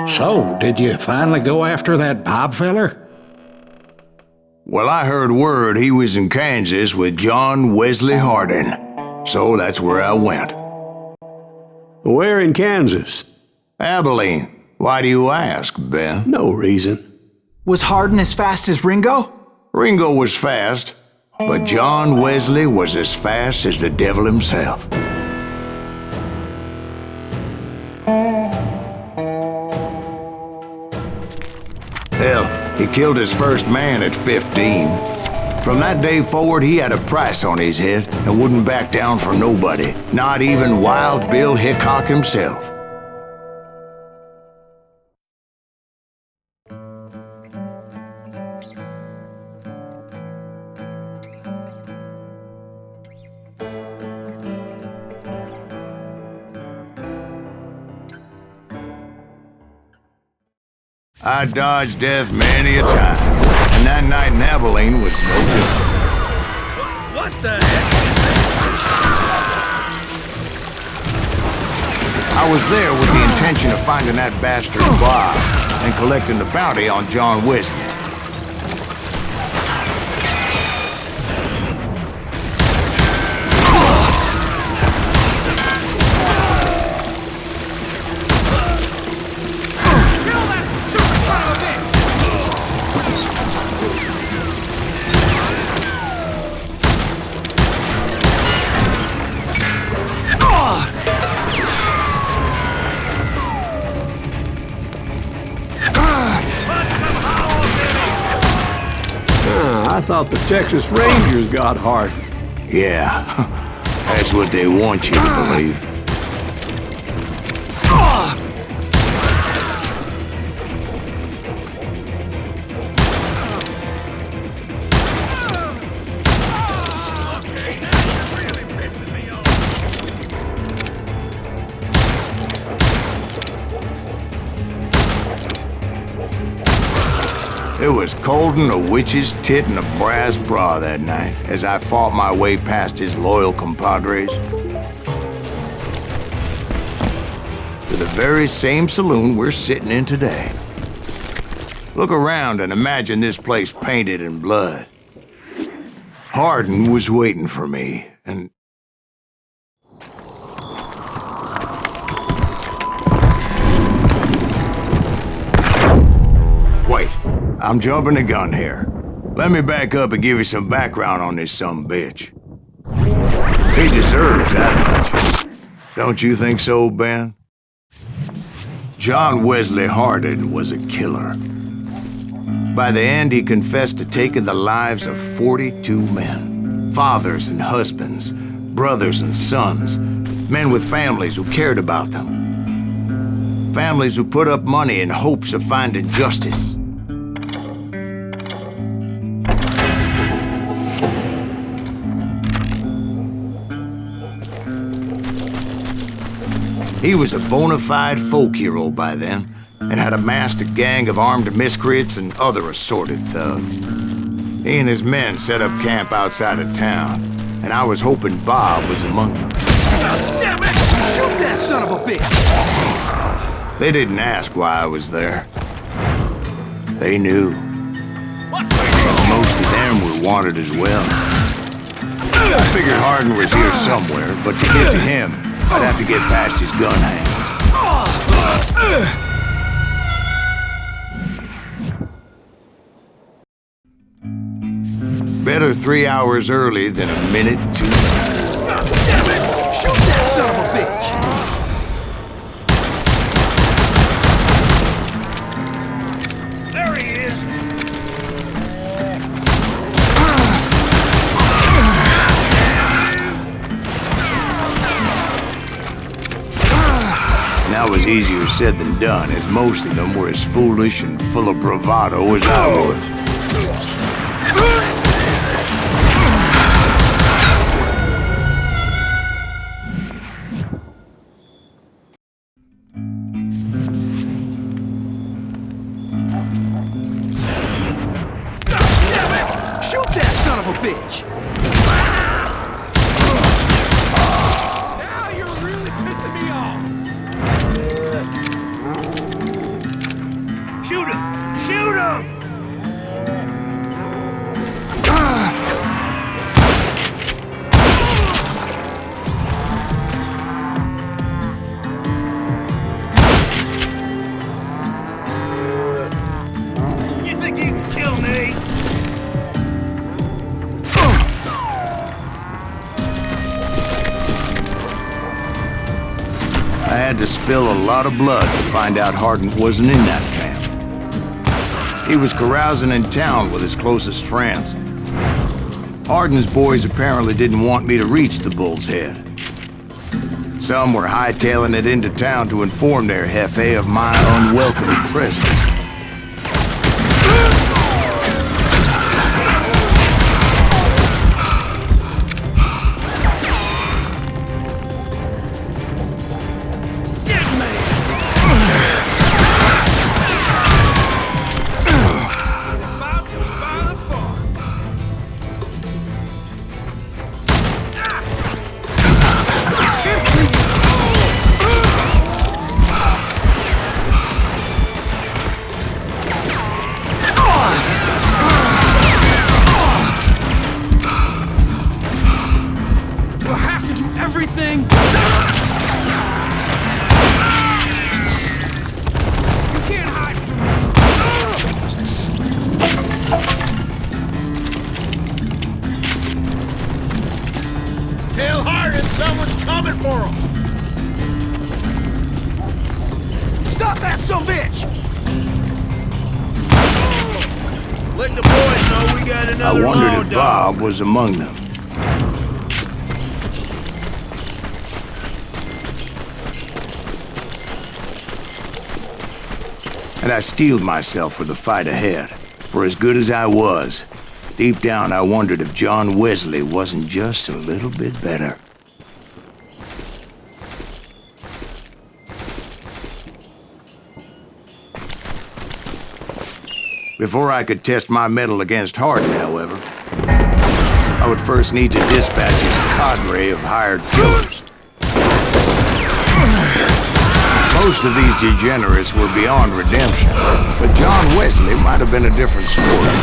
So, did you finally go after that Bob feller? Well, I heard word he was in Kansas with John Wesley Hardin, so that's where I went. Where in Kansas? Abilene. Why do you ask, Ben? No reason. Was Hardin as fast as Ringo? Ringo was fast, but John Wesley was as fast as the devil himself. Hell, he killed his first man at 15. From that day forward, he had a price on his head and wouldn't back down for nobody, not even Wild Bill Hickok himself. I dodged death many a time, and that night in Abilene was no different. What the heck is this? I was there with the intention of finding that bastard Bob and collecting the bounty on John Wesley. I thought the Texas Rangers got Hardin. Yeah, that's what they want you to believe. It was cold in a witch's tit and a brass bra that night as I fought my way past his loyal compadres to the very same saloon we're sitting in today. Look around and imagine this place painted in blood. Hardin was waiting for me, and wait. I'm jumping the gun here. Let me back up and give you some background on this sumbitch. He deserves that much. Don't you think so, Ben? John Wesley Hardin was a killer. By the end, he confessed to taking the lives of 42 men. Fathers and husbands, brothers and sons, men with families who cared about them. Families who put up money in hopes of finding justice. He was a bona fide folk hero by then, and had amassed a gang of armed miscreants and other assorted thugs. He and his men set up camp outside of town, and I was hoping Bob was among them. Oh, damn it! Shoot that son of a bitch! They didn't ask why I was there. They knew. Most of them were wanted as well. I figured Hardin was here somewhere, but to get to him, I'd have to get past his gun hands. Better 3 hours early than a minute too late. God damn it! Shoot that son of a bitch! There he is! That was easier said than done, as most of them were as foolish and full of bravado as I was. Damn it! Shoot that son of a bitch! Now you're really pissing me off! You think you can kill me? I had to spill a lot of blood to find out Hardin wasn't in that camp. He was carousing in town with his closest friends. Hardin's boys apparently didn't want me to reach the Bull's Head. Some were hightailing it into town to inform their jefe of my unwelcome presence. Everything! You can't hide from me! Tell Hardin someone's coming for him! Stop that son-bitch! Let the boys know we got another I wondered law if dog. Bob was among them. And I steeled myself for the fight ahead. For as good as I was, deep down I wondered if John Wesley wasn't just a little bit better. Before I could test my mettle against Hardin, however, I would first need to dispatch his cadre of hired killers. Most of these degenerates were beyond redemption, but John Wesley might have been a different story.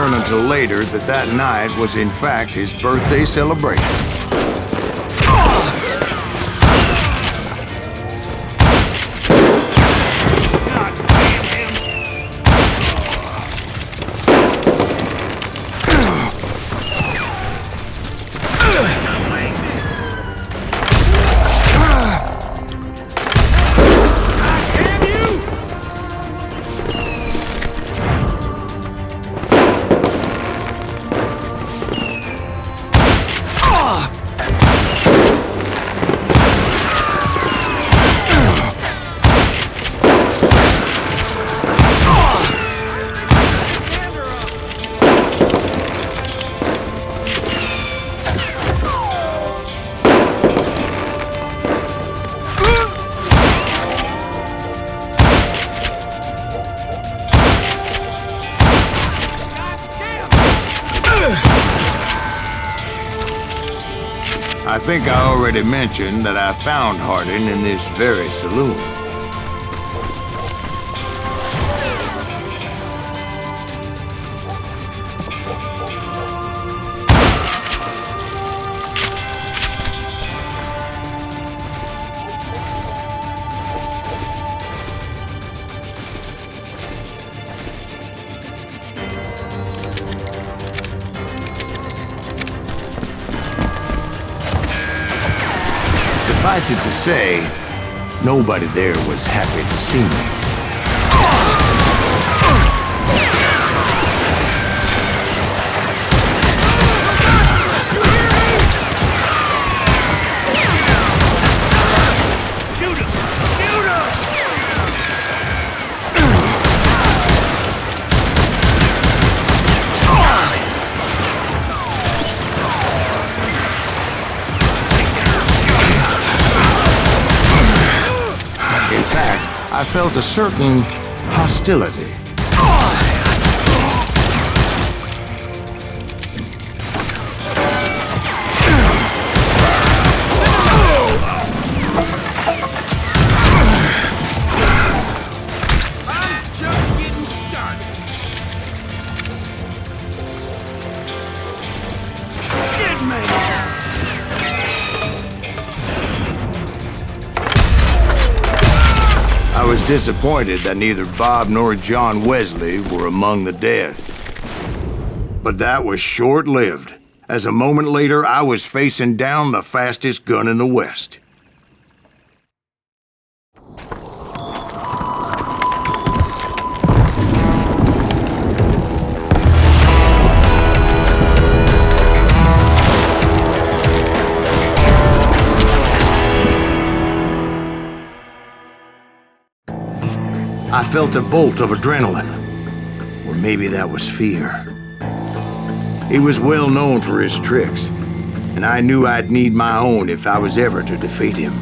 Until later that night was in fact his birthday celebration. I think I already mentioned that I found Hardin in this very saloon. Suffice it to say, nobody there was happy to see me. I felt a certain hostility. I'm just getting started. Get me! I was disappointed that neither Bob nor John Wesley were among the dead. But that was short-lived, as a moment later I was facing down the fastest gun in the West. I felt a bolt of adrenaline, or maybe that was fear. He was well known for his tricks, and I knew I'd need my own if I was ever to defeat him.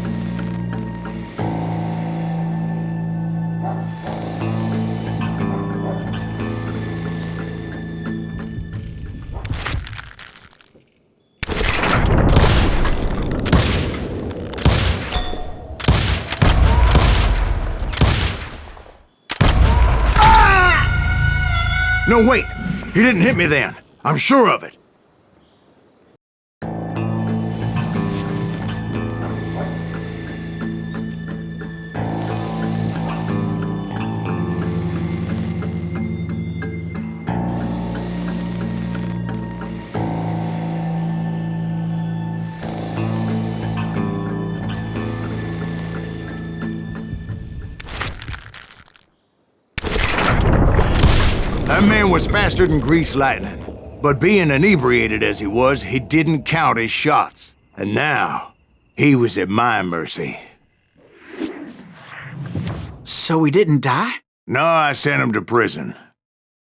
No, wait! He didn't hit me then. I'm sure of it. That man was faster than greased lightning. But being inebriated as he was, he didn't count his shots. And now, he was at my mercy. So he didn't die? No, I sent him to prison.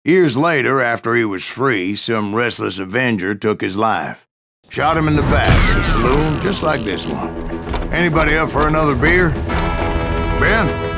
Years later, after he was free, some restless avenger took his life. Shot him in the back at a saloon just like this one. Anybody up for another beer? Ben?